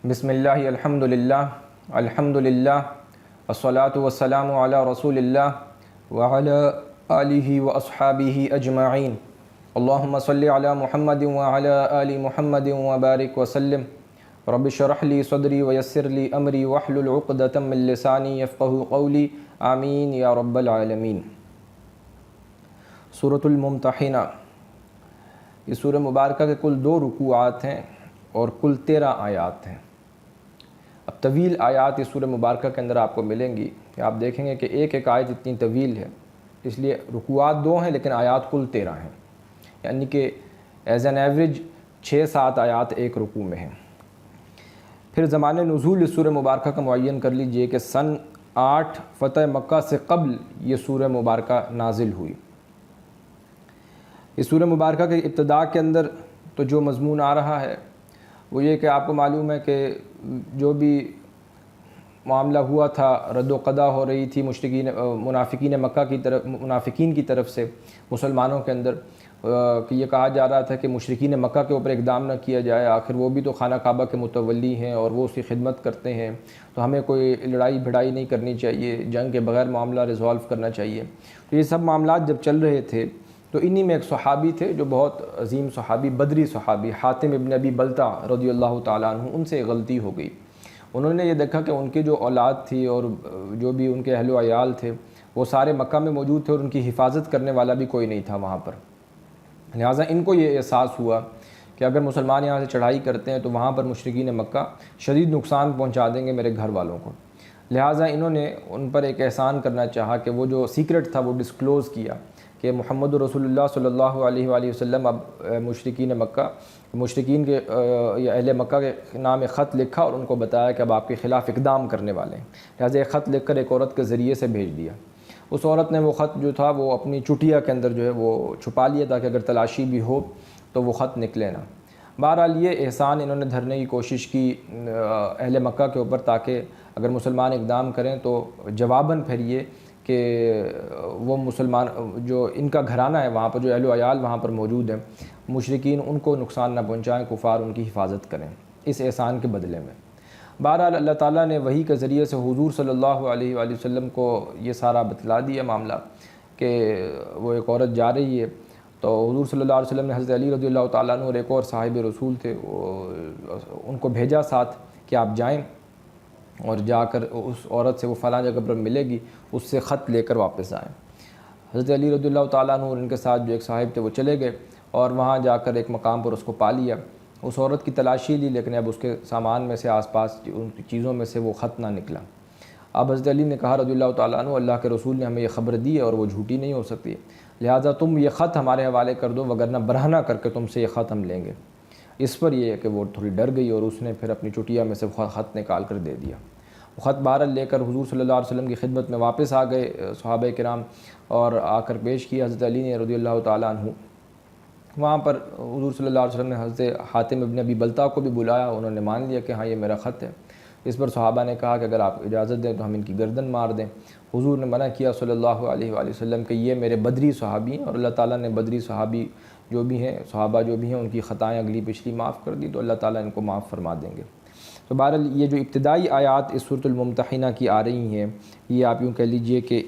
بسم اللہ الحمدللہ الحمدللہ والصلاة والسلام علی رسول اللہ وعلی آلہ واصحابہ اجمعین اللہم صلی علی محمد وعلی آل محمد وبارک وسلم رب اشرح لی صدری ویسر لی امری واحلل عقدۃ من لسانی یفقہوا قولی آمین یا رب العالمین۔ سورۃ الممتحنہ، یہ سورہ مبارکہ کے کل 2 رکوعات ہیں اور کل 13 آیات ہیں۔ اب طویل آیات اس سورہ مبارکہ کے اندر آپ کو ملیں گی کہ آپ دیکھیں گے کہ ایک ایک آیت اتنی طویل ہے، اس لیے رکوعات 2 ہیں لیکن آیات کل 13 ہیں، یعنی کہ ایز این ایوریج 6-7 آیات ایک رکوع میں ہیں۔ پھر زمان نزول اس سورہ مبارکہ کا معین کر لیجئے کہ سن 8 فتح مکہ سے قبل یہ سورہ مبارکہ نازل ہوئی۔ اس سورہ مبارکہ کے ابتداء کے اندر تو جو مضمون آ رہا ہے وہ یہ کہ آپ کو معلوم ہے کہ جو بھی معاملہ ہوا تھا، رد و قضا ہو رہی تھی منافقین مکہ کی طرف سے مسلمانوں کے اندر، کہ یہ کہا جا رہا تھا کہ مشرکین مکہ کے اوپر اقدام نہ کیا جائے، آخر وہ بھی تو خانہ کعبہ کے متولی ہیں اور وہ اس کی خدمت کرتے ہیں، تو ہمیں کوئی لڑائی بھڑائی نہیں کرنی چاہیے، جنگ کے بغیر معاملہ ریزالو کرنا چاہیے۔ تو یہ سب معاملات جب چل رہے تھے تو انہی میں ایک صحابی تھے جو بہت عظیم صحابی، بدری صحابی، حاتم ابن ابی بلتع رضی اللہ تعالیٰ عنہ، ان سے غلطی ہو گئی۔ انہوں نے یہ دیکھا کہ ان کے جو اولاد تھی اور جو بھی ان کے اہل و عیال تھے وہ سارے مکہ میں موجود تھے اور ان کی حفاظت کرنے والا بھی کوئی نہیں تھا وہاں پر، لہٰذا ان کو یہ احساس ہوا کہ اگر مسلمان یہاں سے چڑھائی کرتے ہیں تو وہاں پر مشرکین مکہ شدید نقصان پہنچا دیں گے میرے گھر والوں کو، لہٰذا انہوں نے ان پر ایک احسان کرنا چاہا کہ وہ جو سیکرٹ تھا وہ ڈسکلوز کیا کہ محمد رسول اللہ صلی اللہ علیہ وآلہ وسلم اب مشرکین کے یا اہل مکہ کے نام ایک خط لکھا اور ان کو بتایا کہ اب آپ کے خلاف اقدام کرنے والے ہیں، لہٰذا ایک خط لکھ کر ایک عورت کے ذریعے سے بھیج دیا۔ اس عورت نے وہ خط جو تھا وہ اپنی چٹیا کے اندر جو ہے وہ چھپا لیا تاکہ اگر تلاشی بھی ہو تو وہ خط نکلے نہ۔ بہرحال یہ احسان انہوں نے دھرنے کی کوشش کی اہل مکہ کے اوپر تاکہ اگر مسلمان اقدام کریں تو جواباً پھر یہ کہ وہ مسلمان جو ان کا گھرانہ ہے وہاں پر، جو اہل و عیال وہاں پر موجود ہیں، مشرکین ان کو نقصان نہ پہنچائیں، کفار ان کی حفاظت کریں اس احسان کے بدلے میں۔ بہرحال اللہ تعالیٰ نے وحی کے ذریعے سے حضور صلی اللہ علیہ وآلہ وسلم کو یہ سارا بتلا دیا معاملہ کہ وہ ایک عورت جا رہی ہے، تو حضور صلی اللہ علیہ وسلم نے حضرت علی رضی اللہ تعالیٰ عنہ اور ایک اور صاحب رسول تھے ان کو بھیجا ساتھ کہ آپ جائیں اور جا کر اس عورت سے وہ فلاں جگہ پر ملے گی، اس سے خط لے کر واپس آئیں۔ حضرت علی رضی اللہ تعالیٰ عنہ اور ان کے ساتھ جو ایک صاحب تھے وہ چلے گئے اور وہاں جا کر ایک مقام پر اس کو پا لیا، اس عورت کی تلاشی لی لیکن اب اس کے سامان میں سے آس پاس ان کی چیزوں میں سے وہ خط نہ نکلا۔ اب حضرت علی نے کہا رضی اللہ تعالیٰ عنہ، اللہ کے رسول نے ہمیں یہ خبر دی ہے اور وہ جھوٹی نہیں ہو سکتی، لہٰذا تم یہ خط ہمارے حوالے کر دو وگرنہ برہنہ کر کے تم سے یہ خط ہم لیں گے۔ اس پر یہ ہے کہ وہ تھوڑی ڈر گئی اور اس نے پھر اپنی چٹیا میں سے خط نکال کر دے دیا۔ وہ خط بہرحال لے کر حضور صلی اللہ علیہ وسلم کی خدمت میں واپس آ گئے صحابہ کرام، اور آ کر پیش کیا حضرت علی نے رضی اللہ تعالیٰ عنہ۔ وہاں پر حضور صلی اللہ علیہ وسلم نے حضرت حاتم ابن ابی بلتع کو بھی بلایا، انہوں نے مان لیا کہ ہاں یہ میرا خط ہے۔ اس پر صحابہ نے کہا کہ اگر آپ اجازت دیں تو ہم ان کی گردن مار دیں۔ حضور نے منع کیا صلی اللہ علیہ وآلہ وسلم کہ یہ میرے بدری صحابی ہیں، اور اللہ تعالیٰ نے بدری صحابی جو بھی ہیں، صحابہ جو بھی ہیں، ان کی خطائیں اگلی پچھلی معاف کر دی، تو اللہ تعالیٰ ان کو معاف فرما دیں گے۔ تو بہرحال یہ جو ابتدائی آیات اس سورۃ الممتحنہ کی آ رہی ہیں، یہ آپ یوں کہہ لیجئے کہ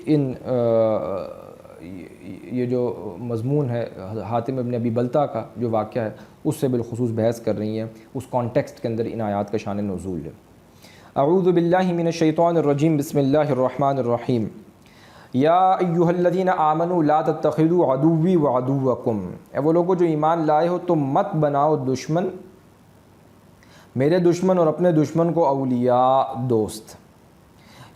یہ جو مضمون ہے حاتم ابن ابی بلتع کا جو واقعہ ہے اس سے بالخصوص بحث کر رہی ہیں، اس کانٹیکسٹ کے اندر ان آیات کا شان نزول ہے۔ اعوذ باللہ من الشیطان الرجیم، بسم اللہ الرحمن الرحیم۔ یا ایھا الذین آمنوا لا تتخذوا عدوی وعدوکم، اے وہ لوگو جو ایمان لائے ہو تم مت بناؤ دشمن میرے دشمن اور اپنے دشمن کو اولیاء دوست،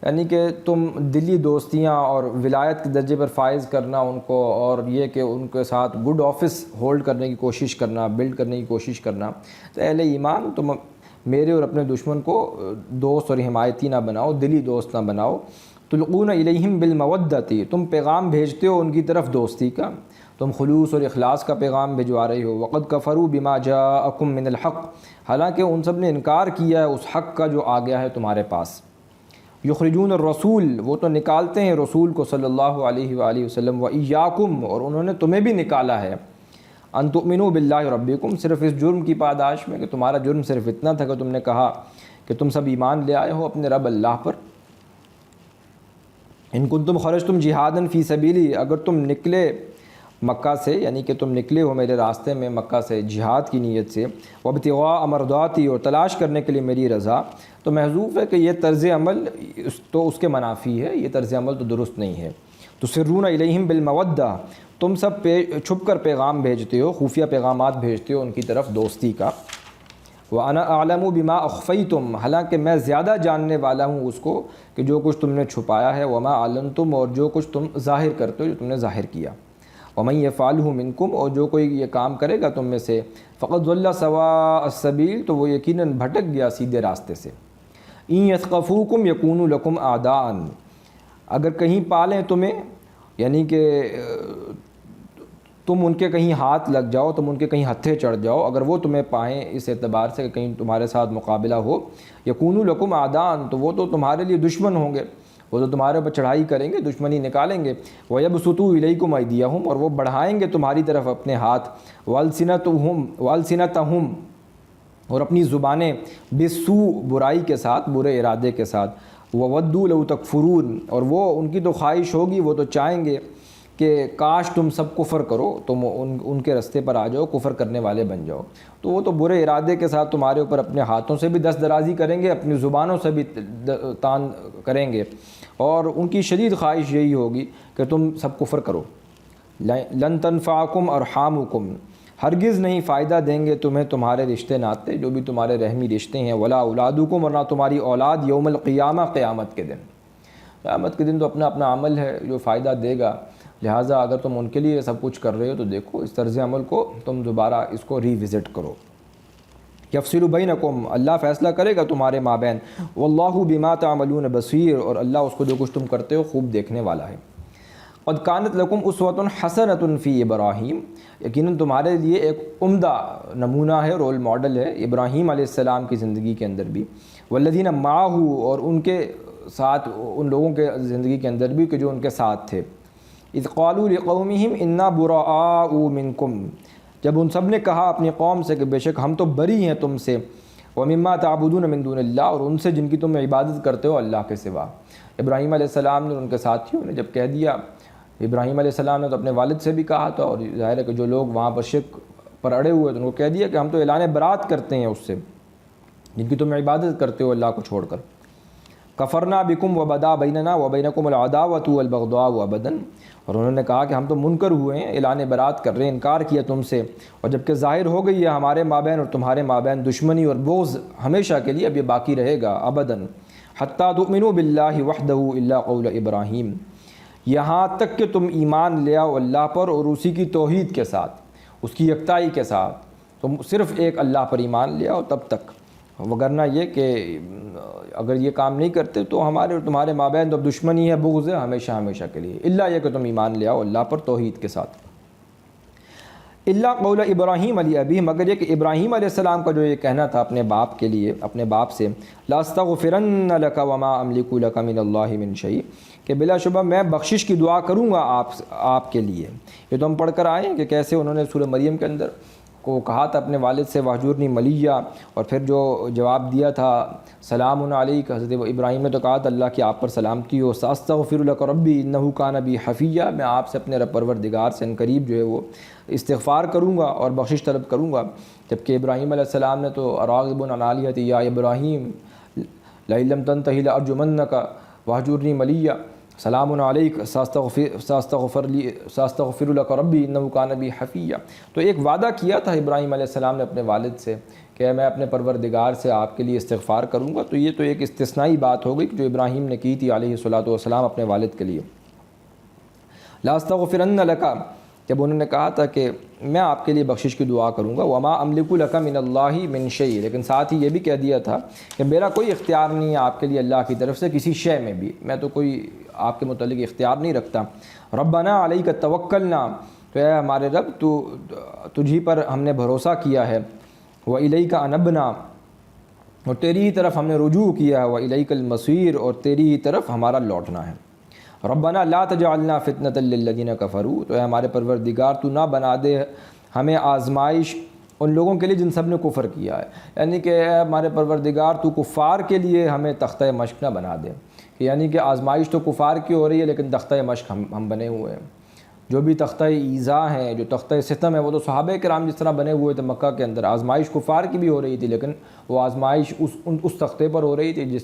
یعنی کہ تم دلی دوستیاں اور ولایت کے درجے پر فائز کرنا ان کو، اور یہ کہ ان کے ساتھ گڈ آفس ہولڈ کرنے کی کوشش کرنا، بلڈ کرنے کی کوشش کرنا، تو اہل ایمان تم میرے اور اپنے دشمن کو دوست اور حمایتی نہ بناؤ، دلی دوست نہ بناؤ۔ تلقون الیہم بالمودۃ، تم پیغام بھیجتے ہو ان کی طرف دوستی کا، تم خلوص اور اخلاص کا پیغام بھجوا رہے ہو۔ وقد کفروا بما جاءکم من الحق، حالانکہ ان سب نے انکار کیا ہے اس حق کا جو آ گیا ہے تمہارے پاس۔ یخرجون الرسول، وہ تو نکالتے ہیں رسول کو صلی اللہ علیہ وآلہ وسلم، وإیاکم، اور انہوں نے تمہیں بھی نکالا ہے، ان تؤمنوا باللہ ربکم، صرف اس جرم کی پاداش میں کہ تمہارا جرم صرف اتنا تھا کہ تم نے کہا کہ تم سب ایمان لے آئے ہو اپنے رب اللہ پر۔ ان کنتم خرجتم جہادا فی سبیلی، اگر تم نکلے مکہ سے، یعنی کہ تم نکلے ہو میرے راستے میں مکہ سے جہاد کی نیت سے، وابتغاء مرضاتی، اور تلاش کرنے کے لیے میری رضا، تو محذوف ہے کہ یہ طرز عمل تو اس کے منافی ہے، یہ طرز عمل تو درست نہیں ہے۔ تسرون الیہم بالمودہ، تم سب چھپ کر پیغام بھیجتے ہو، خفیہ پیغامات بھیجتے ہو ان کی طرف دوستی کا۔ وَأَنَا أَعْلَمُ بِمَا أَخْفَيْتُمْ، حالانکہ میں زیادہ جاننے والا ہوں اس کو کہ جو کچھ تم نے چھپایا ہے، وَمَا أَعْلَنْتُمْ، اور جو کچھ تم ظاہر کرتے ہو، جو تم نے ظاہر کیا۔ وَمَن يَفْعَلْهُ مِنْكُمْ، اور جو کوئی یہ کام کرے گا تم میں سے، فَقَدْ ضَلَّ سَوَاءَ السَّبِيلِ، تو وہ یقیناً بھٹک گیا سیدھے راستے سے۔ إِن يَثْقَفُوكُمْ يَكُونُوا لَكُمْ أَعْدَاءً، اگر کہیں پالیں تمہیں، یعنی کہ تم ان کے کہیں ہاتھ لگ جاؤ، تم ان کے کہیں ہتھے چڑھ جاؤ، اگر وہ تمہیں پائیں اس اعتبار سے کہ کہیں تمہارے ساتھ مقابلہ ہو، یکونوا لکم اعداء، تو وہ تو تمہارے لیے دشمن ہوں گے، وہ تو تمہارے اوپر چڑھائی کریں گے، دشمنی نکالیں گے۔ وَيَبْسُطُوا إِلَيْكُمْ أَيْدِيَهُمْ، اور وہ بڑھائیں گے تمہاری طرف اپنے ہاتھ، وَأَلْسِنَتَهُمْ، اور اپنی زبانیں، بِالسُّوء، برائی کے ساتھ، برے ارادے کے ساتھ، وَوَدُّوا لَوْ تَكْفُرُونَ، اور وہ ان کی تو خواہش ہوگی، وہ تو چاہیں گے کہ کاش تم سب کفر کرو، تم ان کے رستے پر آ جاؤ، کفر کرنے والے بن جاؤ، تو وہ تو برے ارادے کے ساتھ تمہارے اوپر اپنے ہاتھوں سے بھی دست درازی کریں گے، اپنی زبانوں سے بھی تان کریں گے، اور ان کی شدید خواہش یہی ہوگی کہ تم سب کفر کرو۔ لن تنفعکم ارحامکم، ہرگز نہیں فائدہ دیں گے تمہیں تمہارے رشتے ناتے، جو بھی تمہارے رحمی رشتے ہیں، ولا اولادکم، اور نہ تمہاری اولاد، یوم القیامہ، قیامت کے دن۔ قیامت کے دن تو اپنا اپنا عمل ہے جو فائدہ دے گا، لہٰذا اگر تم ان کے لیے سب کچھ کر رہے ہو تو دیکھو اس طرز عمل کو تم دوبارہ اس کو ری وزٹ کرو۔ یفصل بینکم، اللہ فیصلہ کرے گا تمہارے مابین، واللہ بما تعملون بصیر، اور اللہ اس کو جو کچھ تم کرتے ہو خوب دیکھنے والا ہے۔ قد کانت لکم اسوۃ حسنۃ فی ابراہیم، یقیناً تمہارے لیے ایک عمدہ نمونہ ہے، رول ماڈل ہے ابراہیم علیہ السلام کی زندگی کے اندر بھی، والذین معہ، اور ان کے ساتھ ان لوگوں کے زندگی کے اندر بھی کہ جو ان کے ساتھ تھے۔ اذ قالوا لقومہم انا براء منکم، جب ان سب نے کہا اپنی قوم سے کہ بے شک ہم تو بری ہیں تم سے، ومما تعبدون من دون اللہ، اور ان سے جن کی تم عبادت کرتے ہو اللہ کے سوا۔ ابراہیم علیہ السلام نے ان کے ساتھیوں نے جب کہہ دیا، ابراہیم علیہ السلام نے تو اپنے والد سے بھی کہا تھا، اور ظاہر ہے کہ جو لوگ وہاں پر شرک پر اڑے ہوئے تو ان کو کہہ دیا کہ ہم تو اعلان برات کرتے ہیں اس سے جن کی تم عبادت کرتے ہو اللہ کو چھوڑ کر۔ کفرنا بکم وبدا بیننا وبینکم العداوۃ والبغضاء ابدا، اور انہوں نے کہا کہ ہم تو منکر ہوئے ہیں، اعلان برات کر رہے ہیں، انکار کیا تم سے، اور جب کہ ظاہر ہو گئی ہے ہمارے مابین اور تمہارے مابین دشمنی اور بغض ہمیشہ کے لیے، اب یہ باقی رہے گا ابدا۔ حتیٰ تؤمنوا باللہ وحدہ الا قول ابراہیم، یہاں تک کہ تم ایمان لے آؤ اللہ پر اور اسی کی توحید کے ساتھ، اس کی یکتائی کے ساتھ، تم صرف ایک اللہ پر ایمان لے آؤ تب تک، وگرنہ یہ کہ اگر یہ کام نہیں کرتے تو ہمارے اور تمہارے مابین تو اب دشمنی ہے، بغض ہے ہمیشہ ہمیشہ کے لیے، اللہ یہ کہ تم ایمان لے آؤ اللہ پر توحید کے ساتھ۔ اللہ قول ابراہیم علی ابی، مگر یہ کہ ابراہیم علیہ السلام کا جو یہ کہنا تھا اپنے باپ کے لیے، اپنے باپ سے، لاستغفرن لک وما املک لک من اللہ من شیء، کہ بلا شبہ میں بخشش کی دعا کروں گا آپ کے لیے۔ یہ تو ہم پڑھ کر آئے ہیں کہ کیسے انہوں نے سورہ مریم کے اندر کو کہا تھا اپنے والد سے واہجرنی ملیہ، اور پھر جو جواب دیا تھا سلام علیک، حضرت ابراہیم نے تو کہا تھا اللہ کی آپ پر سلامتی ہو، ساستغفر لک ربی انہ کان بی حفیہ، میں آپ سے اپنے رب پروردگار سے ان قریب جو ہے وہ استغفار کروں گا اور بخشش طلب کروں گا۔ جبکہ ابراہیم علیہ السلام نے تو راغب عن آلہتی یا ابراہیم لئن لم تنتہ لارجمنک واہجرنی ملیہ، سلام علیک ساستغفر لک ربی انہ کان بی حفیہ۔ تو ایک وعدہ کیا تھا ابراہیم علیہ السلام نے اپنے والد سے کہ میں اپنے پروردگار سے آپ کے لیے استغفار کروں گا، تو یہ تو ایک استثنائی بات ہو گئی جو ابراہیم نے کی تھی علیہ الصلوۃ والسلام اپنے والد کے لیے۔ لاستغفرن لک، جب انہوں نے کہا تھا کہ میں آپ کے لیے بخشش کی دعا کروں گا، وما املک لک من اللہ من شیء، لیکن ساتھ ہی یہ بھی کہہ دیا تھا کہ میرا کوئی اختیار نہیں ہے آپ کے لیے اللہ کی طرف سے کسی شے میں بھی، میں تو کوئی آپ کے متعلق اختیار نہیں رکھتا۔ ربنا علیک توکلنا، تو اے ہمارے رب تو تجھی پر ہم نے بھروسہ کیا ہے، وإلیک انبنا، اور تیری ہی طرف ہم نے رجوع کیا ہے، وإلیک المصیر، اور تیری ہی طرف ہمارا لوٹنا ہے۔ ربنا لا تجعلنا فتنة للذین کفروا، تو اے ہمارے پروردگار تو نہ بنا دے ہمیں آزمائش ان لوگوں کے لیے جن سب نے کفر کیا ہے، یعنی کہ اے ہمارے پروردگار تو کفار کے لیے ہمیں تختہ مشق نہ بنا دے، یعنی کہ آزمائش تو کفار کی ہو رہی ہے لیکن تختہ مشق ہم بنے ہوئے ہیں۔ جو بھی تختہ ایذا ہیں، جو تختہ ستم ہے، وہ تو صحابہ کرام جس طرح بنے ہوئے تھے مکہ کے اندر، آزمائش کفار کی بھی ہو رہی تھی لیکن وہ آزمائش اس تختے پر ہو رہی تھی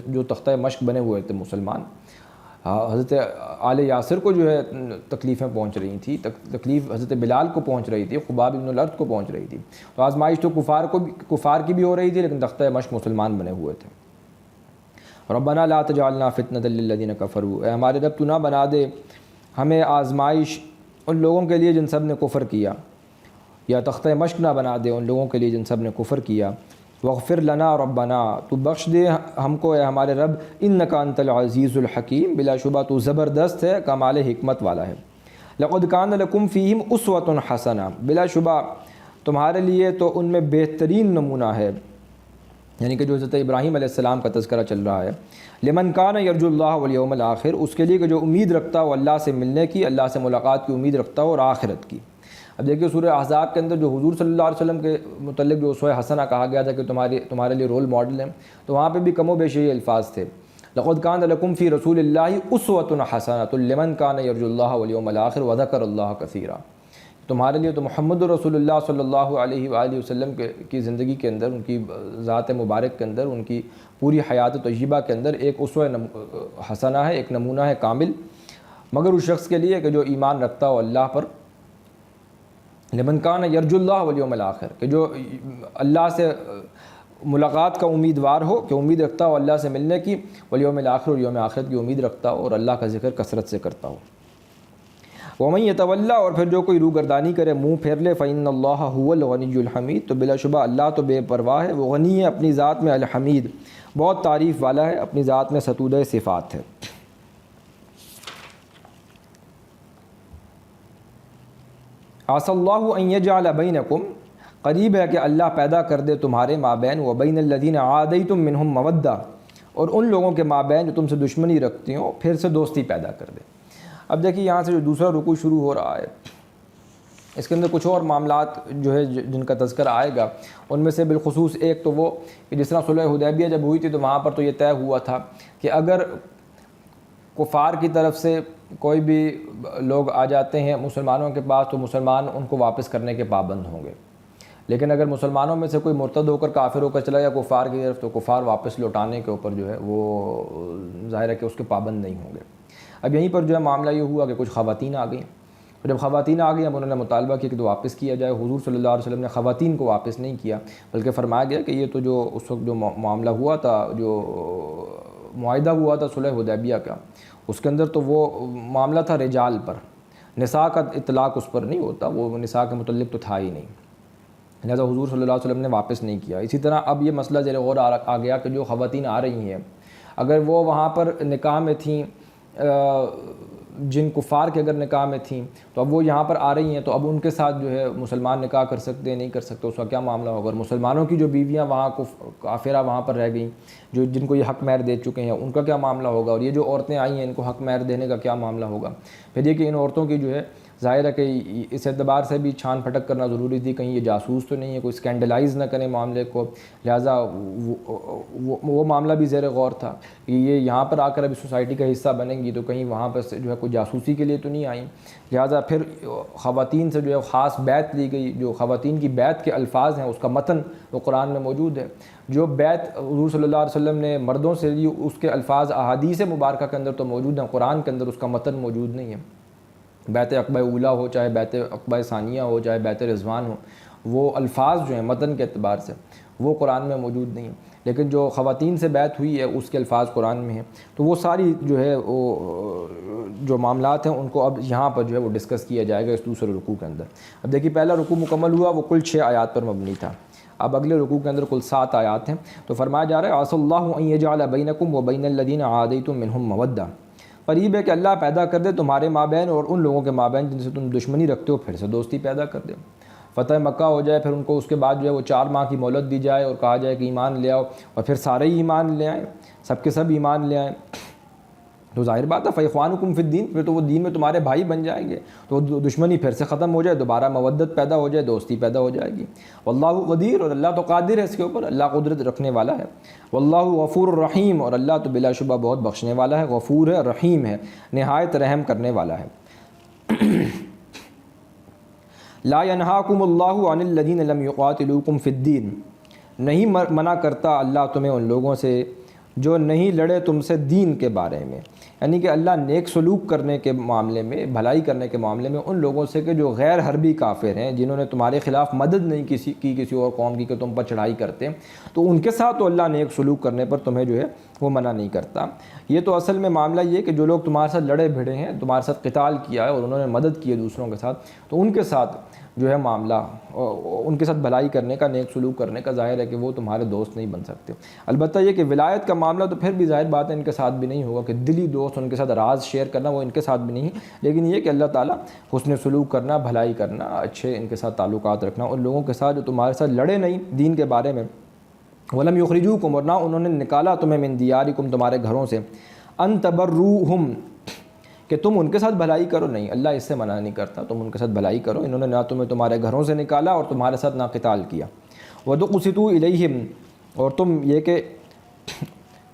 جو تختہ مشق بنے ہوئے تھے مسلمان۔ حضرت آل یاسر کو جو ہے تکلیفیں پہنچ رہی تھیں، تکلیف حضرت بلال کو پہنچ رہی تھی، خباب بن الارت کو پہنچ رہی تھی، تو آزمائش تو کفار کی بھی ہو رہی تھی لیکن تختہ مشق مسلمان بنے ہوئے تھے۔ ربنا لا تجعلنا فتنة للذین کفروا، اے ہمارے رب تو نہ بنا دے ہمیں آزمائش ان لوگوں کے لیے جن سب نے کفر کیا، یا تختہ مشق نہ بنا دے ان لوگوں کے لیے جن سب نے کفر کیا۔ واغفر لنا ربنا، تو بخش دے ہم کو اے ہمارے رب، انک انت العزیز الحکیم، بلا شبہ تو زبردست ہے، کمال حکمت والا ہے۔ لقد کان لکم فیہم اسوۃ حسنہ، بلا شبہ تمہارے لیے تو ان میں بہترین نمونہ ہے، یعنی کہ جو حضرت ابراہیم علیہ السلام کا تذکرہ چل رہا ہے، لمن کان یرجو اللہ والیوم الآخر، اس کے لیے کہ جو امید رکھتا ہو اللہ سے ملنے کی، اللہ سے ملاقات کی امید رکھتا ہو اور آخرت کی۔ اب دیکھیے سورہ احزاب کے اندر جو حضور صلی اللہ علیہ وسلم کے متعلق جو اسوہ حسنہ کہا گیا تھا کہ تمہارے لیے رول ماڈل ہیں، تو وہاں پہ بھی کم و بیش یہ الفاظ تھے، لقد کان لکم فی رسول اللہ اسوۃ حسنۃ لمن کان یرجو اللہ والیوم الآخر وذکر اللہ کثیرا، تمہارے لیے تو محمد رسول اللہ صلی اللہ علیہ وآلہ وسلم کی زندگی کے اندر، ان کی ذات مبارک کے اندر، ان کی پوری حیات طیبہ کے اندر ایک اسوہ حسنہ ہے، ایک نمونہ ہے کامل، مگر اس شخص کے لیے کہ جو ایمان رکھتا ہو اللہ پر، لمن کان یرجو اللہ والیوم الآخر، کہ جو اللہ سے ملاقات کا امیدوار ہو، کہ امید رکھتا ہو اللہ سے ملنے کی، والیوم الآخر، اور یوم آخرت کی امید رکھتا ہو اور اللہ کا ذکر کثرت سے کرتا ہو۔ وَمَن يَتَوَلَّ، اور پھر جو کوئی روگردانی کرے، منہ پھیر لے، فَإِنَّ اللَّهَ هُوَ الْغَنِيُّ الْحَمِيدُ، تو بلا شبہ اللہ تو بے پرواہ ہے، وہ غنی ہے اپنی ذات میں، الحمید بہت تعریف والا ہے، اپنی ذات میں ستودہ صفات ہے۔ عَسَى اللَّهُ أَن يَجْعَلَ بَيْنَكُمْ، قریب ہے کہ اللہ پیدا کر دے تمہارے مابین، وَبَيْنَ الَّذِينَ عَادَيْتُم مِّنْهُم مَّوَدَّةً، اور ان لوگوں کے مابین جو تم سے دشمنی رکھتے ہو پھر سے دوستی پیدا کر دے۔ اب دیکھیے یہاں سے جو دوسرا رکوع شروع ہو رہا ہے، اس کے اندر کچھ اور معاملات جو ہے جن کا تذکرہ آئے گا، ان میں سے بالخصوص ایک تو وہ کہ جس طرح صلح حدیبیہ جب ہوئی تھی تو وہاں پر تو یہ طے ہوا تھا کہ اگر کفار کی طرف سے کوئی بھی لوگ آ جاتے ہیں مسلمانوں کے پاس تو مسلمان ان کو واپس کرنے کے پابند ہوں گے، لیکن اگر مسلمانوں میں سے کوئی مرتد ہو کر کافر ہو کر چلا گیا کفار کی طرف تو کفار واپس لوٹانے کے اوپر جو ہے وہ ظاہر ہے کہ اس کے پابند نہیں ہوں گے۔ اب یہیں پر جو ہے معاملہ یہ ہوا کہ کچھ خواتین آ گئیں، اور جب خواتین آ گئی اب انہوں نے مطالبہ کیا کہ تو واپس کیا جائے۔ حضور صلی اللہ علیہ وسلم نے خواتین کو واپس نہیں کیا، بلکہ فرمایا گیا کہ یہ تو جو اس وقت جو معاملہ ہوا تھا، جو معاہدہ ہوا تھا صلح حدیبیہ کا، اس کے اندر تو وہ معاملہ تھا رجال پر، نساء کا اطلاق اس پر نہیں ہوتا، وہ نساء کے متعلق تو تھا ہی نہیں، لہذا حضور صلی اللہ علیہ وسلم نے واپس نہیں کیا۔ اسی طرح اب یہ مسئلہ زیر غور آ گیا کہ جو خواتین آ رہی ہیں اگر وہ وہاں پر نکاح میں تھیں، جن کفار کے اگر نکاح میں تھیں تو اب وہ یہاں پر آ رہی ہیں تو اب ان کے ساتھ جو ہے مسلمان نکاح کر سکتے ہیں نہیں کر سکتے، اس کا کیا معاملہ ہوگا؟ اور مسلمانوں کی جو بیویاں وہاں کافرہ وہاں پر رہ گئیں، جن کو یہ حق مہر دے چکے ہیں، ان کا کیا معاملہ ہوگا؟ اور یہ جو عورتیں آئی ہیں ان کو حق مہر دینے کا کیا معاملہ ہوگا؟ پھر یہ کہ ان عورتوں کی جو ہے ظاہر ہے کہ اس اعتبار سے بھی چھان پھٹک کرنا ضروری تھی، کہیں یہ جاسوس تو نہیں ہے، کوئی اسکینڈلائز نہ کریں معاملے کو، لہٰذا وہ معاملہ بھی زیر غور تھا کہ یہ یہاں پر آ کر ابھی سوسائٹی کا حصہ بنیں گی تو کہیں وہاں پر جو ہے کوئی جاسوسی کے لیے تو نہیں آئیں، لہٰذا پھر خواتین سے جو ہے خاص بیعت لی گئی۔ جو خواتین کی بیعت کے الفاظ ہیں اس کا متن وہ قرآن میں موجود ہے، جو بیعت حضور صلی اللہ علیہ وسلم نے مردوں سے لی اس کے الفاظ احادیث مبارکہ کے اندر تو موجود ہیں، قرآن کے اندر اس کا متن موجود نہیں ہے۔ بیعت عقبہ اولیٰ ہو، چاہے بیعت عقبہ ثانیہ ہو، چاہے بیعت رضوان ہو، وہ الفاظ جو ہیں متن کے اعتبار سے وہ قرآن میں موجود نہیں ہیں، لیکن جو خواتین سے بیعت ہوئی ہے اس کے الفاظ قرآن میں ہیں۔ تو وہ ساری جو ہے وہ جو معاملات ہیں ان کو اب یہاں پر جو ہے وہ ڈسکس کیا جائے گا اس دوسرے رکوع کے اندر۔ اب دیکھیے پہلا رکوع مکمل ہوا، وہ کل 6 آیات پر مبنی تھا، اب اگلے رکوع کے اندر کل 7 آیات ہیں۔ تو فرمایا جا رہا ہے عَسَى اللَّهُ أَن يَجْعَلَ بَيْنَكُمْ وَبَيْنَ الَّذِينَ عَادَيْتُم مِّنْهُم مَّوَدَّةً، قریب ہے کہ اللہ پیدا کر دے تمہارے مابین اور ان لوگوں کے مابین جن سے تم دشمنی رکھتے ہو پھر سے دوستی پیدا کر دے۔ فتح مکہ ہو جائے، پھر ان کو اس کے بعد جو ہے وہ 4 ماہ کی مہلت دی جائے اور کہا جائے کہ ایمان لے آؤ، اور پھر سارے ہی ایمان لے آئیں، سب کے سب ایمان لے آئیں۔ تو ظاہر بات ہے فَإِخْوَانُكُمْ فِي الدِّينِ، پھر تو وہ دین میں تمہارے بھائی بن جائیں گے، تو دشمنی پھر سے ختم ہو جائے، دوبارہ مودت پیدا ہو جائے، دوستی پیدا ہو جائے گی۔ واللہ قدیر، اور اللہ تو قادر ہے اس کے اوپر، اللہ قدرت رکھنے والا ہے۔ واللہ غفور الرحیم، اور اللہ تو بلا شبہ بہت بخشنے والا ہے، غفور ہے، رحیم ہے، نہایت رحم کرنے والا ہے۔ لا ينہاکم اللہ عن الذین لم یقاتلوکم فی الدین، نہیں منع کرتا اللہ تمہیں ان لوگوں سے جو نہیں لڑے تم سے دین کے بارے میں، یعنی کہ اللہ نیک سلوک کرنے کے معاملے میں، بھلائی کرنے کے معاملے میں ان لوگوں سے کہ جو غیر حربی کافر ہیں، جنہوں نے تمہارے خلاف مدد نہیں کسی اور قوم کی کہ تم پر چڑھائی کرتے، تو ان کے ساتھ تو اللہ نیک سلوک کرنے پر تمہیں جو ہے وہ منع نہیں کرتا۔ یہ تو اصل میں معاملہ یہ کہ جو لوگ تمہارے ساتھ لڑے بھڑے ہیں، تمہارے ساتھ قتال کیا ہے اور انہوں نے مدد کی ہے دوسروں کے ساتھ، تو ان کے ساتھ جو ہے معاملہ، ان کے ساتھ بھلائی کرنے کا، نیک سلوک کرنے کا، ظاہر ہے کہ وہ تمہارے دوست نہیں بن سکتے۔ البتہ یہ کہ ولایت کا معاملہ تو پھر بھی ظاہر بات ہے ان کے ساتھ بھی نہیں ہوگا کہ دلی دوست ان کے ساتھ راز شیئر کرنا، وہ ان کے ساتھ بھی نہیں، لیکن یہ کہ اللہ تعالیٰ حسن سلوک کرنا، بھلائی کرنا، اچھے ان کے ساتھ تعلقات رکھنا ان لوگوں کے ساتھ جو تمہارے ساتھ لڑے نہیں دین کے بارے میں۔ وَلَمْ يُخْرِجُوكُمْ، اور نہ انہوں نے نکالا تمہیں مِن دِيَارِكُمْ، تمہارے گھروں سے، أَن تَبَرُّوهُمْ، کہ تم ان کے ساتھ بھلائی کرو، نہیں، اللہ اس سے منع نہیں کرتا، تم ان کے ساتھ بھلائی کرو۔ انہوں نے نہ تمہیں تمہارے گھروں سے نکالا اور تمہارے ساتھ نہ قتال کیا۔ وَتُقْسِطُوا إِلَيْهِمْ، اور تم یہ کہ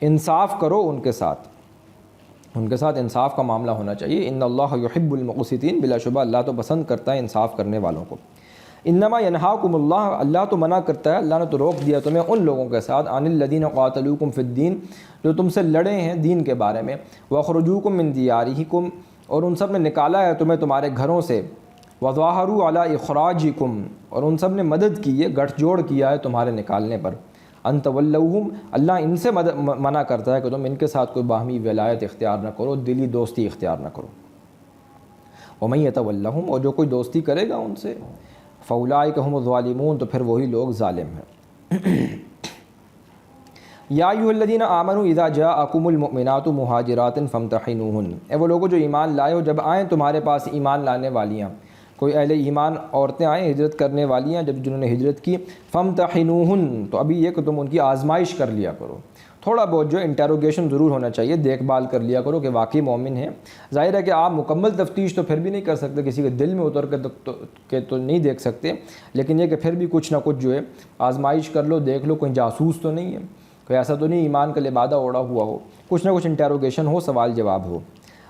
انصاف کرو ان کے ساتھ انصاف کا معاملہ ہونا چاہیے۔ ان اللہ یحب المقسطین، بلا شبہ اللہ تو پسند کرتا ہے انصاف کرنے والوں کو۔ انما ینہاکم اللہ، اللہ تو منع کرتا ہے، اللہ نے تو روک دیا تمہیں ان لوگوں کے ساتھ، عن الذین قاتلوکم فی الدین، جو تم سے لڑے ہیں دین کے بارے میں، واخرجوکم من دیارہم، اور ان سب نے نکالا ہے تمہیں تمہارے گھروں سے، وظاہروا علی اخراجکم، اور ان سب نے مدد کی ہے، گٹھ جوڑ کیا ہے تمہارے نکالنے پر۔ ان تولوہم، اللہ ان سے منع کرتا ہے کہ تم ان کے ساتھ کوئی باہمی ولایت اختیار نہ کرو، دلی دوستی اختیار نہ کرو۔ ومن یتولہم، اور جو کوئی دوستی کرے گا ان سے، فاولئک ھم الظالمون، تو پھر وہی لوگ ظالم ہیں۔ یا ایھا الذین آمنوا اذا جاءکم المؤمنات مہاجرات فامتحنوہن، اے وہ لوگوں جو ایمان لائے ہو، جب آئیں تمہارے پاس ایمان لانے والیاں، کوئی اہل ایمان عورتیں آئیں ہجرت کرنے والیاں، جنہوں نے ہجرت کی، فامتحنوہن، تو ابھی یہ کہ تم ان کی آزمائش کر لیا کرو، تھوڑا بہت جو انٹیروگیشن ضرور ہونا چاہیے، دیکھ بھال کر لیا کرو کہ واقعی مومن ہیں۔ ظاہر ہے کہ آپ مکمل تفتیش تو پھر بھی نہیں کر سکتے، کسی کے دل میں اتر کے تو نہیں دیکھ سکتے، لیکن یہ کہ پھر بھی کچھ نہ کچھ جو ہے آزمائش کر لو، دیکھ لو کوئی جاسوس تو نہیں ہے، کوئی ایسا تو نہیں ایمان کا لبادہ اوڑا ہوا ہو، کچھ نہ کچھ انٹیروگیشن ہو، سوال جواب ہو۔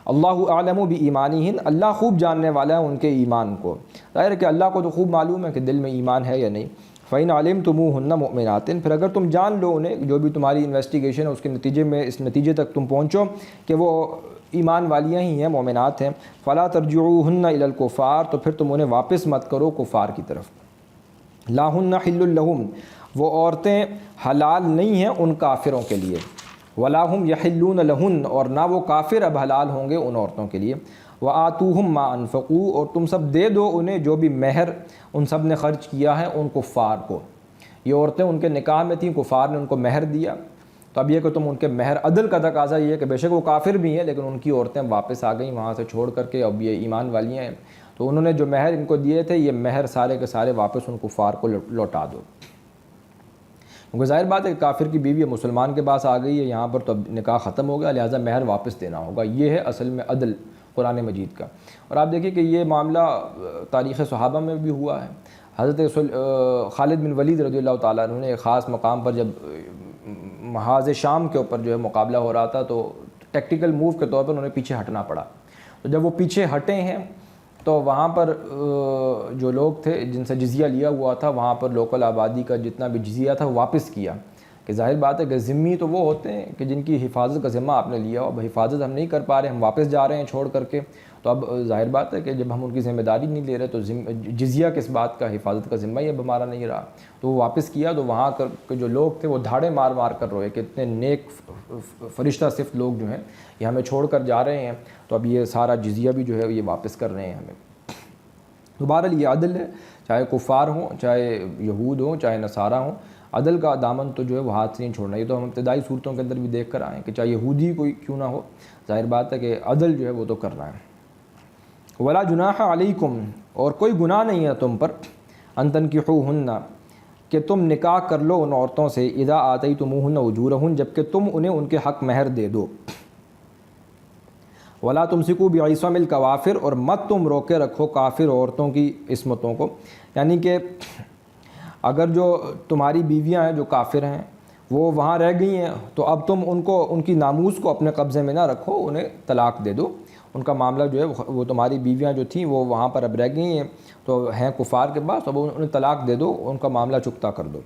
اللہ اعلم بایمانہن، اللہ خوب جاننے والا ہے ان کے ایمان کو، ظاہر ہے کہ اللہ کو تو خوب معلوم ہے کہ دل میں ایمان ہے یا نہیں۔ فَإِنْ عَلِمْتُمُوهُنَّ مُؤْمِنَاتٍ، پھر اگر تم جان لو انہیں، جو بھی تمہاری انویسٹیگیشن ہے اس کے نتیجے میں اس نتیجے تک تم پہنچو کہ وہ ایمان والیاں ہی ہیں، مومنات ہیں، فَلَا تَرْجِعُوهُنَّ إِلَى الْكُفَّارِ، تو پھر تم انہیں واپس مت کرو کفار کی طرف۔ لَا هُنَّ حِلٌّ لَهُمْ، وہ عورتیں حلال نہیں ہیں ان کافروں کے لیے، وَلَا هُمْ يَحِلُّونَ لَهُنَّ، اور نہ وہ کافر اب حلال ہوں گے ان عورتوں کے لیے۔ وَآتُوهُمْ مَا أَنفَقُوا، اور تم سب دے دو انہیں جو بھی مہر ان سب نے خرچ کیا ہے ان کفار کو۔ یہ عورتیں ان کے نکاح میں تھیں، کفار نے ان کو مہر دیا، تو اب یہ کہ تم ان کے مہر، عدل کا تقاضا یہ ہے کہ بے شک وہ کافر بھی ہیں لیکن ان کی عورتیں واپس آ گئیں وہاں سے چھوڑ کر کے، اب یہ ایمان والیاں ہیں، تو انہوں نے جو مہر ان کو دیے تھے، یہ مہر سارے کے سارے واپس ان کفار کو لوٹا دو۔ کیونکہ ظاہر بات ہے کہ کافر کی بیوی مسلمان کے پاس آ گئی ہے یہاں پر، تو اب نکاح ختم ہو گیا، لہٰذا مہر واپس دینا ہوگا۔ یہ ہے اصل میں عدل قرآن مجید کا۔ اور آپ دیکھیے کہ یہ معاملہ تاریخ صحابہ میں بھی ہوا ہے۔ حضرت خالد بن ولید رضی اللہ تعالیٰ عنہ نے ایک خاص مقام پر، جب محاذ شام کے اوپر جو ہے مقابلہ ہو رہا تھا، تو ٹیکٹیکل موو کے طور پر انہیں پیچھے ہٹنا پڑا، تو جب وہ پیچھے ہٹے ہیں تو وہاں پر جو لوگ تھے جن سے جزیہ لیا ہوا تھا، وہاں پر لوکل آبادی کا جتنا بھی جزیہ تھا وہ واپس کیا، کہ ظاہر بات ہے کہ ذمہ تو وہ ہوتے ہیں کہ جن کی حفاظت کا ذمہ آپ نے لیا ہو، اب حفاظت ہم نہیں کر پا رہے، ہم واپس جا رہے ہیں چھوڑ کر کے، تو اب ظاہر بات ہے کہ جب ہم ان کی ذمہ داری نہیں لے رہے تو جزیہ کس بات کا، حفاظت کا ذمہ ہی اب ہمارا نہیں رہا، تو وہ واپس کیا۔ تو وہاں کے جو لوگ تھے وہ دھاڑے مار مار کر روئے کہ اتنے نیک فرشتہ صرف لوگ جو ہیں یہ ہمیں چھوڑ کر جا رہے ہیں، تو اب یہ سارا جزیہ بھی جو ہے یہ واپس کر رہے ہیں ہمیں۔ تو بہرحال یہ عدل ہے، چاہے کفار ہوں، چاہے یہود ہوں، چاہے نصارہ ہوں، عدل کا دامن تو جو ہے وہ ہاتھ سے نہیں چھوڑنا۔ یہ تو ہم ابتدائی صورتوں کے اندر بھی دیکھ کر آئے کہ چاہے یہودی کوئی کیوں نہ ہو، ظاہر بات ہے کہ عدل جو ہے وہ تو کرنا ہے۔ ولا جناح علیکم، اور کوئی گناہ نہیں ہے تم پر، ان تنکحوہن، کہ تم نکاح کر لو ان عورتوں سے، اذا آتیتموہن اجورہن، جبکہ تم انہیں ان کے حق مہر دے دو۔ ولا تمسکوا بعصم الکوافر، اور مت تم روکے رکھو کافر عورتوں کی عصمتوں کو، یعنی کہ اگر جو تمہاری بیویاں ہیں جو کافر ہیں وہ وہاں رہ گئی ہیں تو اب تم ان کی ناموس کو اپنے قبضے میں نہ رکھو، انہیں طلاق دے دو۔ ان کا معاملہ جو ہے وہ تمہاری بیویاں جو تھیں وہ وہاں پر اب رہ گئی ہیں تو ہیں کفار کے پاس، اب انہیں طلاق دے دو، ان کا معاملہ چکتا کر دو۔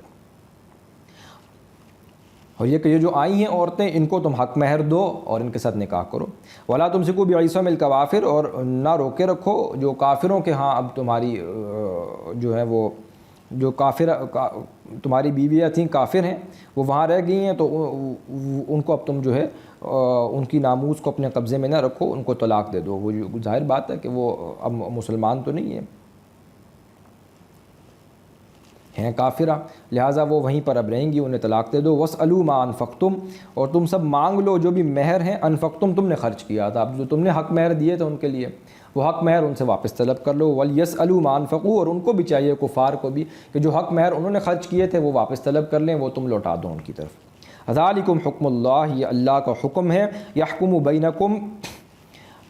اور یہ کہ یہ جو آئی ہیں عورتیں ان کو تم حق مہر دو اور ان کے ساتھ نکاح کرو۔ ولا تمسکوا بعصم الکوافر، اور نہ روکے رکھو جو کافروں کے ہاں اب تمہاری جو ہے وہ جو تمہاری بیویاں تھیں کافر ہیں وہ وہاں رہ گئی ہیں تو ان کو اب تم جو ہے ان کی ناموس کو اپنے قبضے میں نہ رکھو، ان کو طلاق دے دو۔ وہ ظاہر بات ہے کہ وہ اب مسلمان تو نہیں ہیں کافرہ، لہٰذا وہ وہیں پر اب رہیں گی، انہیں طلاق دے دو۔ واسألوا ما انفقتم، اور تم سب مانگ لو جو بھی مہر ہیں انفقتم تم نے خرچ کیا تھا، اب جو تم نے حق مہر دیے تھے ان کے لیے وہ حق مہر ان سے واپس طلب کر لو۔ ولیسألوا ما انفقوا، اور ان کو بھی چاہیے کفار کو بھی کہ جو حق مہر انہوں نے خرچ کیے تھے وہ واپس طلب کر لیں، وہ تم لوٹا دو ان کی طرف۔ ذالکم حکم اللہ، یہ اللہ کا حکم ہے، یحکم بینکم،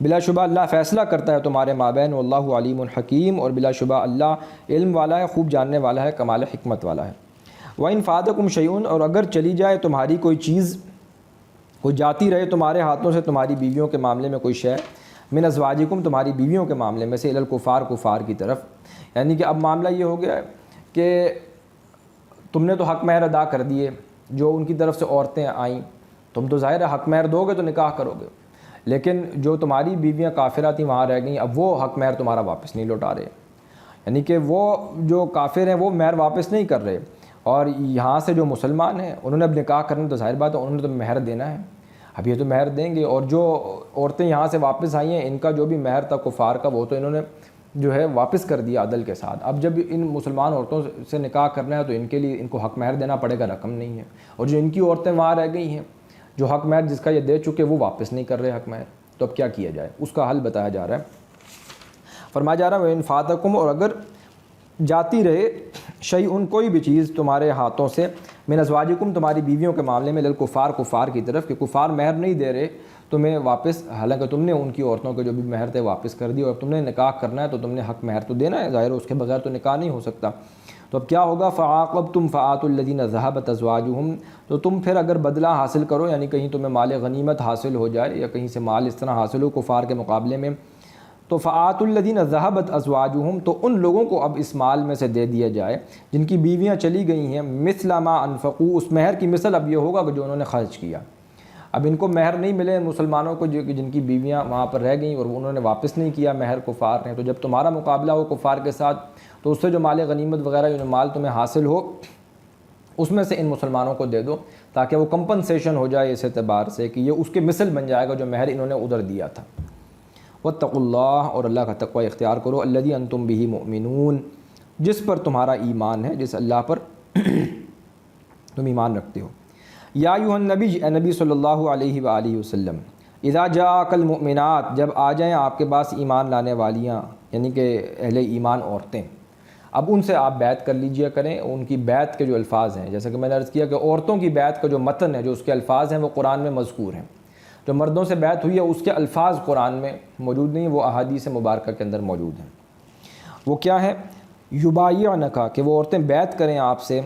بلا شبہ اللہ فیصلہ کرتا ہے تمہارے مابین، واللہ علیم حکیم، اور بلا شبہ اللہ علم والا ہے، خوب جاننے والا ہے، کمال حکمت والا ہے۔ وَإِنْ فَاتَكُمْ شَيْءٌ، اور اگر چلی جائے تمہاری کوئی چیز، کوئی جاتی رہے تمہارے ہاتھوں سے تمہاری بیویوں کے معاملے میں کوئی شے، من ازواجکم تمہاری بیویوں کے معاملے میں سے، الی الکفار کفار کی طرف، یعنی کہ اب معاملہ یہ ہو گیا ہے کہ تم نے تو حق مہر ادا کر دیے، جو ان کی طرف سے عورتیں آئیں تم تو ظاہر ہے حق مہر دو گے تو نکاح کرو گے، لیکن جو تمہاری بیویاں کافرہ تھیں وہاں رہ گئیں، اب وہ حق مہر تمہارا واپس نہیں لوٹا رہے، یعنی کہ وہ جو کافر ہیں وہ مہر واپس نہیں کر رہے، اور یہاں سے جو مسلمان ہیں انہوں نے اب نکاح کرنا، تو ظاہر بات ہے انہوں نے تو مہر دینا ہے، اب یہ تو مہر دیں گے، اور جو عورتیں یہاں سے واپس آئی ہیں ان کا جو بھی مہر تھا کفار کا وہ تو انہوں نے جو ہے واپس کر دیا عدل کے ساتھ۔ اب جب ان مسلمان عورتوں سے نکاح کرنا ہے تو ان کے لیے ان کو حق مہر دینا پڑے گا، رقم نہیں ہے، اور جو ان کی عورتیں وہاں رہ گئی ہیں جو حق مہر جس کا یہ دے چکے وہ واپس نہیں کر رہے حق مہر، تو اب کیا کیا جائے، اس کا حل بتایا جا رہا ہے۔ فرمایا جا رہا ہے وَإِنْ فَاتَكُمْ، اور اگر جاتی رہے شیء کوئی بھی چیز تمہارے ہاتھوں سے، من ازواجکم تمہاری بیویوں کے معاملے میں، للکفار کفار کی طرف، کہ کفار مہر نہیں دے رہے تمہیں واپس، حالانکہ تم نے ان کی عورتوں کے جو بھی مہر تھے واپس کر دی، اور تم نے نکاح کرنا ہے تو تم نے حق مہر تو دینا ہے، ظاہر اس کے بغیر تو نکاح نہیں ہو سکتا، تو اب کیا ہوگا، فعاقبتم فآتوا الذین ذهبت ازواجهم، تو تم پھر اگر بدلہ حاصل کرو، یعنی کہیں تمہیں مال غنیمت حاصل ہو جائے یا کہیں سے مال اس طرح حاصل ہو کفار کے مقابلے میں، تو فآتوا الذین ذهبت ازواجهم، تو ان لوگوں کو اب اس مال میں سے دے دیا جائے جن کی بیویاں چلی گئی ہیں، مثل ما انفقوا، اس مہر کی مثل اب یہ ہوگا کہ جو انہوں نے خرچ کیا۔ اب ان کو مہر نہیں ملے مسلمانوں کو جن کی بیویاں وہاں پر رہ گئیں اور انہوں نے واپس نہیں کیا مہر کفار نے، تو جب تمہارا مقابلہ ہو کفار کے ساتھ تو اس سے جو مال غنیمت وغیرہ جو مال تمہیں حاصل ہو اس میں سے ان مسلمانوں کو دے دو، تاکہ وہ کمپنسیشن ہو جائے اس اعتبار سے کہ یہ اس کے مثل بن جائے گا جو مہر انہوں نے ادھر دیا تھا۔ واتقوا اللہ، اور اللہ کا تقوی اختیار کرو، الذی انتم بہ مؤمنون، جس پر تمہارا ایمان ہے، جس اللہ پر تم ایمان رکھتے ہو۔ یا ایھا النبی، اے نبی صلی اللہ علیہ وآلہ وسلم، اذا جاءک المؤمنات، جب آ جائیں آپ کے پاس ایمان لانے والیاں، یعنی کہ اہل ایمان عورتیں، اب ان سے آپ بیعت کر لیجئے کریں، ان کی بیعت کے جو الفاظ ہیں، جیسا کہ میں نے عرض کیا کہ عورتوں کی بیعت کا جو متن ہے، جو اس کے الفاظ ہیں وہ قرآن میں مذکور ہیں، جو مردوں سے بیعت ہوئی ہے اس کے الفاظ قرآن میں موجود نہیں، وہ احادیث مبارکہ کے اندر موجود ہیں۔ وہ کیا ہے، یبایعنک، کہ وہ عورتیں بیعت کریں آپ سے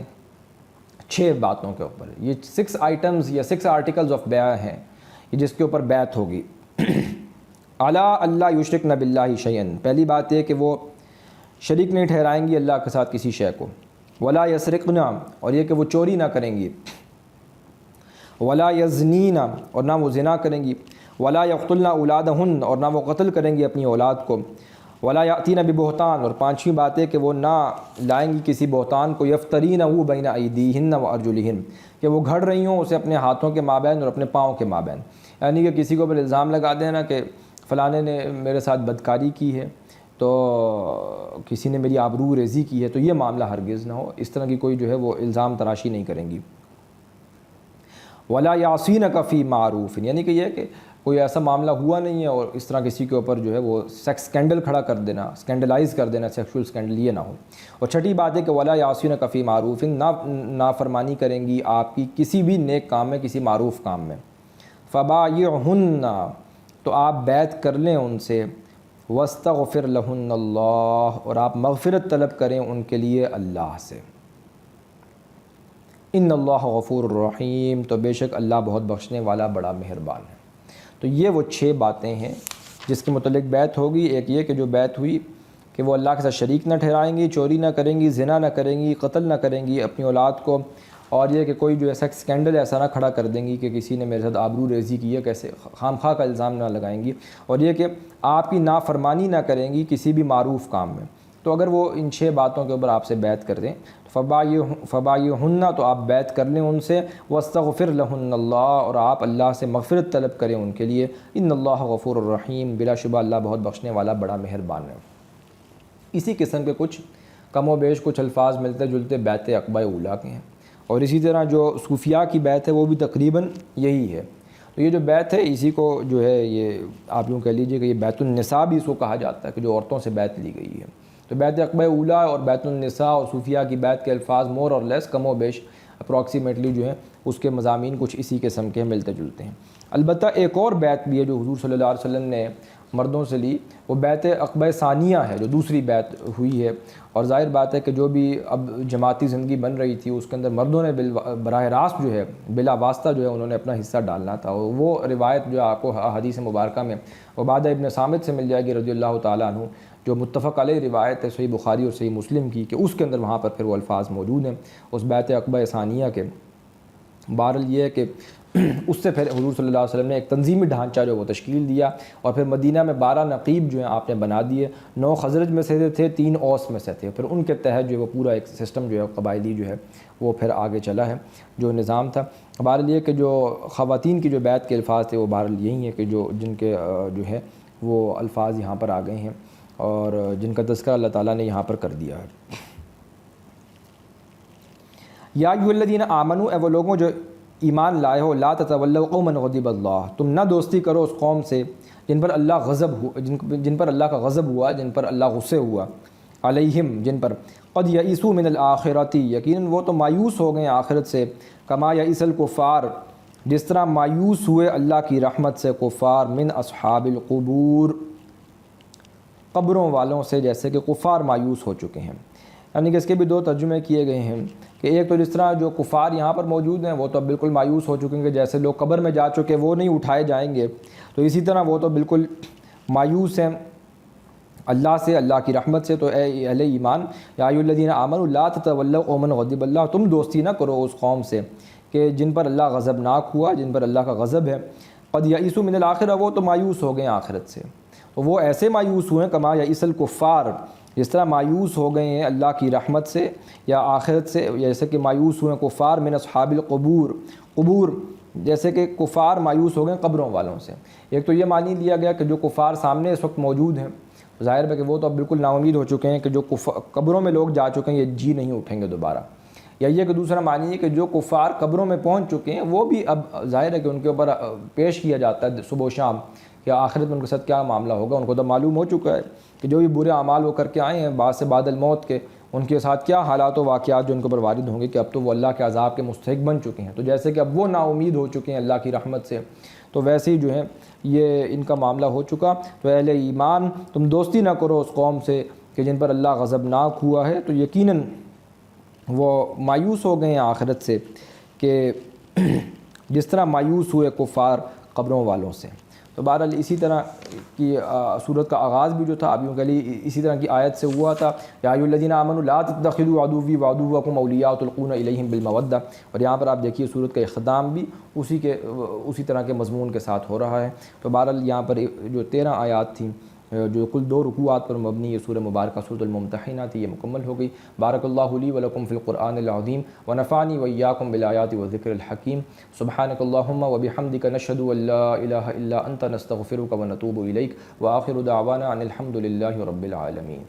6 باتوں کے اوپر، یہ 6 آئٹمز یا 6 آرٹیکلز آف بیع ہیں جس کے اوپر بیعت ہوگی۔ الا اللہ یشرکن باللہ شیئا، پہلی بات یہ کہ وہ شریک نہیں ٹھہرائیں گی اللہ کے ساتھ کسی شے کو، ولا یسرقن، اور یہ کہ وہ چوری نہ کریں گی، ولا یزنین، اور نہ وہ زنا کریں گی، ولا یقتلن اولادہن، اور نہ وہ قتل کریں گی اپنی اولاد کو، ولا یاتین ببہتان، اور 5ویں بات ہے کہ وہ نہ لائیں گی کسی بہتان کو، یفترینہ بین ایدیہن و ارجلہن، کہ وہ گھڑ رہی ہوں اسے اپنے ہاتھوں کے مابین اور اپنے پاؤں کے مابین، یعنی کہ کسی کو بھی الزام لگا دینا کہ فلانے نے میرے ساتھ بدکاری کی ہے، تو کسی نے میری آبرو ریزی کی ہے، تو یہ معاملہ ہرگز نہ ہو، اس طرح کی کوئی جو ہے وہ الزام تراشی نہیں کریں گی۔ ولا یعصینک فی معروف، یعنی کہ یہ کہ کوئی ایسا معاملہ ہوا نہیں ہے اور اس طرح کسی کے اوپر جو ہے وہ سیکس اسکینڈل کھڑا کر دینا، اسکینڈلائز کر دینا، سیکشول اسکینڈل، یہ نہ ہو۔ اور 6ٹھی بات ہے کہ ولا یعصینک فی معروف، نافرمانی کریں گی آپ کی کسی بھی نیک کام میں، کسی معروف کام میں۔ فبایعہن، تو آپ بیعت کر لیں ان سے، وَاسْتَغْفِرْ لَهُنَّ اللَّهُ، اور آپ مغفرت طلب کریں ان کے لیے اللہ سے۔ ان اللہ غفور الرحیم، تو بے شک اللہ بہت بخشنے والا بڑا مہربان ہے۔ تو یہ وہ 6 باتیں ہیں جس کے متعلق بیعت ہوگی۔ ایک یہ کہ جو بیعت ہوئی کہ وہ اللہ کے ساتھ شریک نہ ٹھہرائیں گی، چوری نہ کریں گی، زنا نہ کریں گی، قتل نہ کریں گی اپنی اولاد کو، اور یہ کہ کوئی جو ایسا اسکینڈل ایسا نہ کھڑا کر دیں گی کہ کسی نے میرے ساتھ آبرو ریزی کی ہے، کیسے خام خواہ کا الزام نہ لگائیں گی، اور یہ کہ آپ کی نافرمانی نہ کریں گی کسی بھی معروف کام میں۔ تو اگر وہ ان 6 باتوں کے اوپر آپ سے بیعت کر دیں، فبایعہن، تو آپ بیعت کر لیں ان سے، واستغفر لہن اللہ، اور آپ اللہ سے مغفرت طلب کریں ان کے لیے، ان اللہ غفور الرحیم، بلا شبہ اللہ بہت بخشنے والا بڑا مہربان ہے۔ اسی قسم کے کچھ کم و بیش کچھ الفاظ ملتے جلتے بیعت عقبہ اولیٰ کے ہیں، اور اسی طرح جو صوفیاء کی بیعت ہے وہ بھی تقریباً یہی ہے۔ تو یہ جو بیعت ہے اسی کو جو ہے یہ آپ یوں کہہ لیجئے کہ یہ بیعت النساء بھی اس کو کہا جاتا ہے کہ جو عورتوں سے بیعت لی گئی ہے۔ تو بیعت عقبہ اولیٰ اور بیعت النساء اور صوفیاء کی بیعت کے الفاظ مور اور لیس کم و بیش اپروکسیمیٹلی جو ہے اس کے مضامین کچھ اسی قسم کے ملتے جلتے ہیں۔ البتہ ایک اور بیعت بھی ہے جو حضور صلی اللہ علیہ وسلم نے مردوں سے لی، وہ بیعت عقبہ ثانیہ ہے، جو دوسری بیعت ہوئی ہے، اور ظاہر بات ہے کہ جو بھی اب جماعتی زندگی بن رہی تھی اس کے اندر مردوں نے براہ راست جو ہے بلا واسطہ جو ہے انہوں نے اپنا حصہ ڈالنا تھا۔ وہ روایت جو آپ کو حدیث مبارکہ میں عبادہ ابن صامت سے مل جائے گی رضی اللہ تعالیٰ عنہ، جو متفق علیہ روایت ہے صحیح بخاری اور صحیح مسلم کی، کہ اس کے اندر وہاں پر پھر وہ الفاظ موجود ہیں اس بیعت عقبہ ثانیہ کے۔ بہرحال یہ ہے کہ اس سے پھر حضور صلی اللہ علیہ وسلم نے ایک تنظیمی ڈھانچہ جو وہ تشکیل دیا، اور پھر مدینہ میں 12 نقیب جو ہیں آپ نے بنا دیے، 9 خزرج میں سے تھے، 3 اوس میں سے تھے، پھر ان کے تحت جو ہے وہ پورا ایک سسٹم جو ہے قبائلی جو ہے وہ پھر آگے چلا ہے جو نظام تھا۔ بہرحال یہ کہ جو خواتین کی جو بیعت کے الفاظ تھے وہ بہرحال یہی ہیں کہ جن کے جو ہے وہ الفاظ یہاں پر آ گئے ہیں اور جن کا تذکرہ اللہ تعالیٰ نے یہاں پر کر دیا ہے۔ یا ایھا الذین آمنوا، اے وہ لوگوں جو ایمان لائے ہو، لا تتولوا قوما غضب اللہ، تم نہ دوستی کرو اس قوم سے جن پر اللہ جن پر اللہ کا غضب ہوا، جن پر اللہ غصے ہوا، علیہم، جن پر قد یئسوا من الآخرۃ، یقیناً وہ تو مایوس ہو گئے آخرت سے، کما یئس الکفار، جس طرح مایوس ہوئے اللہ کی رحمت سے کفار، من اصحاب القبور، قبروں والوں سے جیسے کہ کفار مایوس ہو چکے ہیں۔ یعنی کہ اس کے بھی 2 ترجمے کیے گئے ہیں کہ ایک تو جس طرح جو کفار یہاں پر موجود ہیں وہ تو اب بالکل مایوس ہو چکے ہیں کہ جیسے لوگ قبر میں جا چکے وہ نہیں اٹھائے جائیں گے، تو اسی طرح وہ تو بالکل مایوس ہیں اللہ سے، اللہ کی رحمت سے۔ تو اے اہل ایمان، یا ایھا الذین آمنوا لا تتولوا قوما غضب اللہ، تم دوستی نہ کرو اس قوم سے کہ جن پر اللہ غضبناک ہوا، جن پر اللہ کا غضب ہے، قد یئسوا من الآخرہ، وہ تو مایوس ہو گئے آخرت سے، تو وہ ایسے مایوس ہوئے کما یئس الکفار، جس طرح مایوس ہو گئے ہیں اللہ کی رحمت سے یا آخرت سے، جیسے کہ مایوس ہوئے کفار من اصحاب القبور، قبور جیسے کہ کفار مایوس ہو گئے قبروں والوں سے۔ ایک تو یہ معنی لیا گیا کہ جو کفار سامنے اس وقت موجود ہیں، ظاہر ہے کہ وہ تو اب بالکل نا امید ہو چکے ہیں کہ جو قبروں میں لوگ جا چکے ہیں یہ جی نہیں اٹھیں گے دوبارہ، یا یہ کہ دوسرا معنی ہے کہ جو کفار قبروں میں پہنچ چکے ہیں وہ بھی اب ظاہر ہے کہ ان کے اوپر پیش کیا جاتا ہے صبح و شام کہ آخرت میں ان کے ساتھ کیا معاملہ ہوگا۔ ان کو تو معلوم ہو چکا ہے کہ جو بھی برے اعمال وہ کر کے آئے ہیں بعد سے بعد الموت کے، ان کے ساتھ کیا حالات و واقعات جو ان کے اوپر وارد ہوں گے کہ اب تو وہ اللہ کے عذاب کے مستحق بن چکے ہیں۔ تو جیسے کہ اب وہ نا امید ہو چکے ہیں اللہ کی رحمت سے، تو ویسے ہی جو ہے یہ ان کا معاملہ ہو چکا۔ تو اہل ایمان، تم دوستی نہ کرو اس قوم سے کہ جن پر اللہ غضبناک ہوا ہے، تو یقیناً وہ مایوس ہو گئے ہیں آخرت سے کہ جس طرح مایوس ہوئے کفار قبروں والوں سے۔ تو بہرحال اسی طرح کی صورت کا آغاز بھی جو تھا اب یوں کہ اسی طرح کی آیت سے ہوا تھا، یا ایھا الذین آمنوا لا تتخذوا عدوی وعدوکم اولیاء تلقون الیہم بالمودہ، اور یہاں پر آپ دیکھیے صورت کا اختتام بھی اسی طرح کے مضمون کے ساتھ ہو رہا ہے۔ تو بہرحال یہاں پر جو 13 آیات تھیں جو کل 2 رکوعات پر مبنی یہ سورہ مبارکہ سورۃ الممتحنہ تھی، یہ مکمل ہو گئی۔ بارک اللہ لی ولکم فی القرآن العظیم ونفعنی وإیاکم بالآیات والذکر الحکیم۔ سبحانک اللہم وبحمدک نشہد ان لا الہ الا انت نستغفرک ونتوب الیک، وآخر دعوانا ان الحمد للہ رب العالمین۔